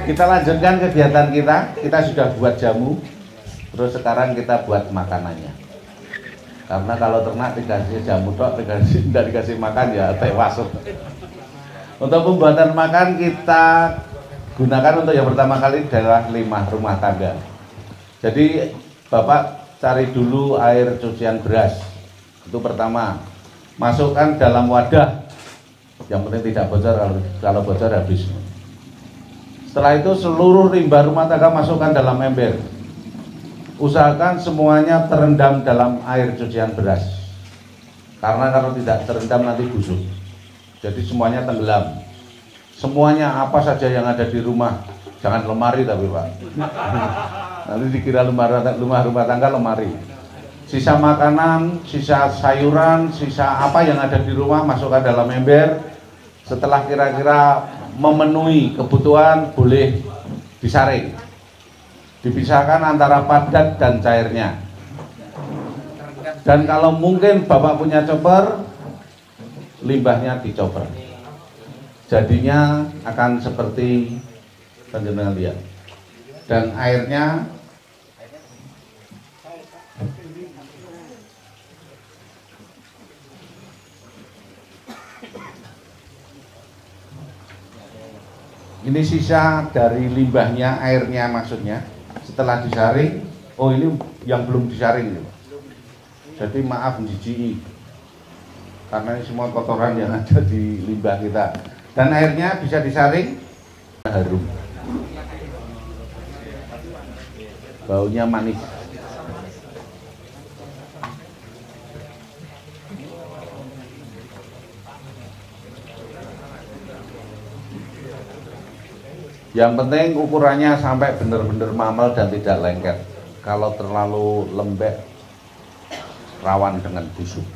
Kita lanjutkan kegiatan kita. Kita sudah buat jamu, terus sekarang kita buat makanannya. Karena kalau ternak dikasih jamu tok, tidak dikasih makan ya tewas. Untuk pembuatan makan kita gunakan untuk yang pertama kali adalah 5 rumah tangga. Jadi Bapak cari dulu air cucian beras. Itu pertama. Masukkan dalam wadah. Yang penting tidak bocor, kalau bocor habis. Setelah itu seluruh limbah rumah tangga masukkan dalam ember. Usahakan semuanya terendam dalam air cucian beras. Karena kalau tidak terendam nanti busuk. Jadi semuanya tenggelam. Semuanya apa saja yang ada di rumah. Jangan lemari tapi Pak. Nanti dikira rumah tangga lemari. Sisa makanan, sisa sayuran, sisa apa yang ada di rumah masukkan dalam ember. Setelah kira-kira memenuhi kebutuhan boleh disaring. Dipisahkan antara padat dan cairnya. Dan kalau mungkin Bapak punya chopper, limbahnya dichopper. Jadinya akan seperti panjenengan lihat. Dan airnya ini sisa dari limbahnya, airnya maksudnya. Setelah disaring, oh ini yang belum disaring. Jadi maaf menjijiki, karena ini semua kotoran yang ada di limbah kita. Dan airnya bisa disaring, harum. Baunya manis. Yang penting ukurannya sampai benar-benar mamel dan tidak lengket. Kalau terlalu lembek, rawan dengan busuk.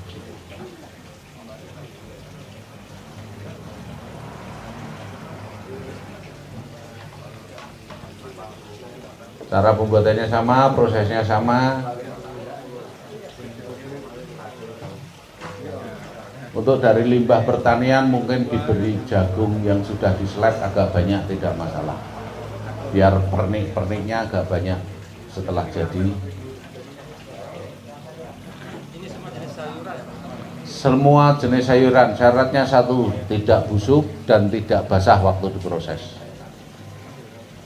Cara pembuatannya sama, prosesnya sama. Untuk dari limbah pertanian mungkin diberi jagung yang sudah diselep agak banyak, tidak masalah. Biar pernik-perniknya agak banyak setelah jadi. Semua jenis sayuran, syaratnya satu, tidak busuk dan tidak basah waktu diproses.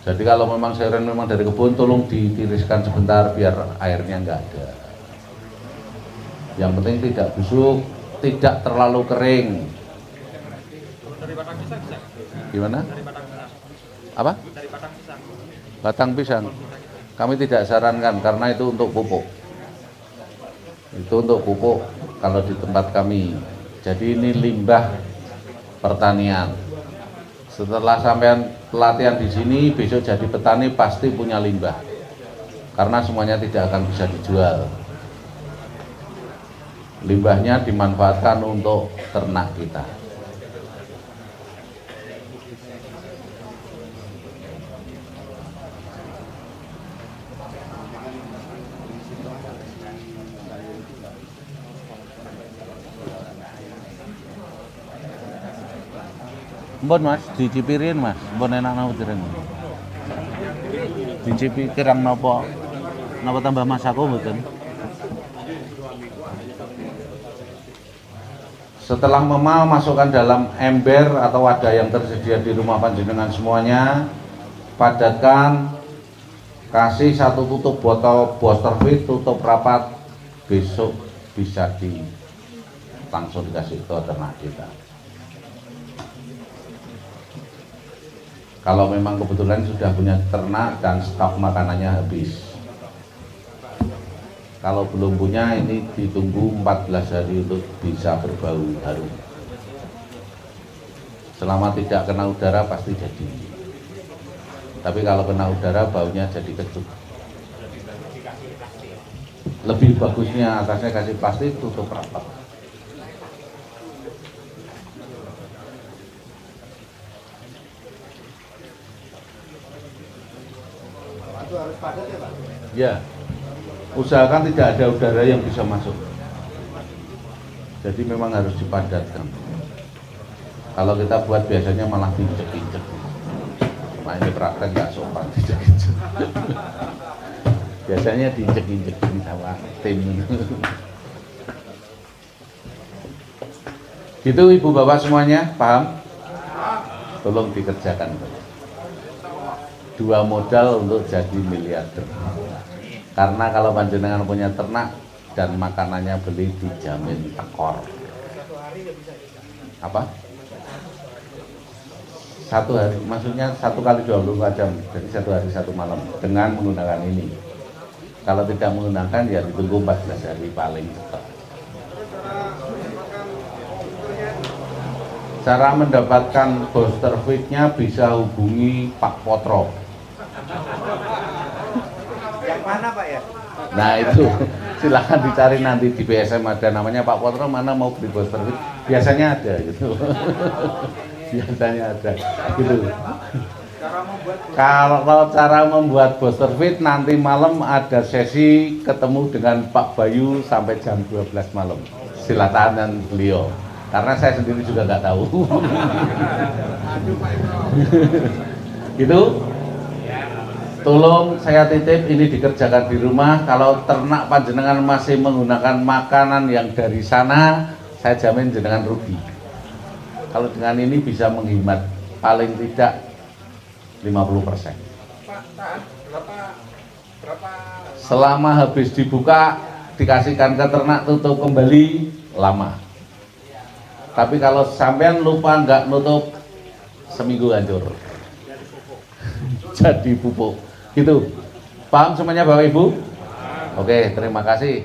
Jadi kalau memang sayuran memang dari kebun, tolong ditiriskan sebentar biar airnya enggak ada. Yang penting tidak busuk, tidak terlalu kering. Dari batang pisang bisa? Gimana? Dari batang pisang. Apa? Dari batang pisang. Batang pisang. Kami tidak sarankan karena itu untuk pupuk. Itu untuk pupuk kalau di tempat kami. Jadi ini limbah pertanian. Setelah sampean pelatihan di sini, besok jadi petani pasti punya limbah. Karena semuanya tidak akan bisa dijual. Limbahnya dimanfaatkan untuk ternak kita. Mbon Mas, dicipirin Mas, mbon enak napa dereng. Dicipi kirang napa? Napa tambah masako mboten? Setelah memal, masukkan dalam ember atau wadah yang tersedia di rumah panjenengan semuanya. Padatkan, kasih satu tutup botol booster feed, tutup rapat. Besok bisa langsung dikasih ke ternak kita. Kalau memang kebetulan sudah punya ternak dan stok makanannya habis. Kalau belum punya, ini ditunggu 14 hari untuk bisa berbau harum. Selama tidak kena udara pasti jadi. Tapi kalau kena udara baunya jadi kecut. Lebih bagusnya atasnya kasih plastik, tutup rapat. Itu harus padat ya Pak? Ya. Usahakan tidak ada udara yang bisa masuk. Jadi memang harus dipadatkan. Kalau kita buat biasanya malah diinjek-injek. Nah, ini praktek nggak sopan. Biasanya diinjek-injekin sama tim. Gitu ibu bapak semuanya paham? Tolong dikerjakan. 2 modal untuk jadi miliarder. Karena kalau panjenengan punya ternak dan makanannya beli dijamin tekor. Apa? 1 hari, maksudnya 1 kali 24 jam, jadi 1 hari 1 malam dengan menggunakan ini. Kalau tidak menggunakan ya ditunggu 14 hari paling cepat. Cara mendapatkan booster feed-nya bisa hubungi Pak Potro. Yang mana Pak ya? Nah itu silahkan dicari nanti di BSM ada namanya Pak Potro, mana mau beli booster feed. Biasanya ada gitu. Biasanya ada gitu. Kalau cara membuat booster feed nanti malam ada sesi ketemu dengan Pak Bayu sampai jam 12 malam. Silakan dan beliau. Karena saya sendiri juga nggak tahu. Gitu. Tolong saya titip ini dikerjakan di rumah. Kalau ternak panjenengan masih menggunakan makanan yang dari sana, saya jamin jenengan rugi. Kalau dengan ini bisa menghemat paling tidak 50%. Selama habis dibuka dikasihkan ke ternak tutup kembali lama. Tapi kalau sampean lupa nggak nutup, seminggu hancur. Jadi pupuk. Gitu. Paham semuanya Bapak Ibu? Oke, terima kasih.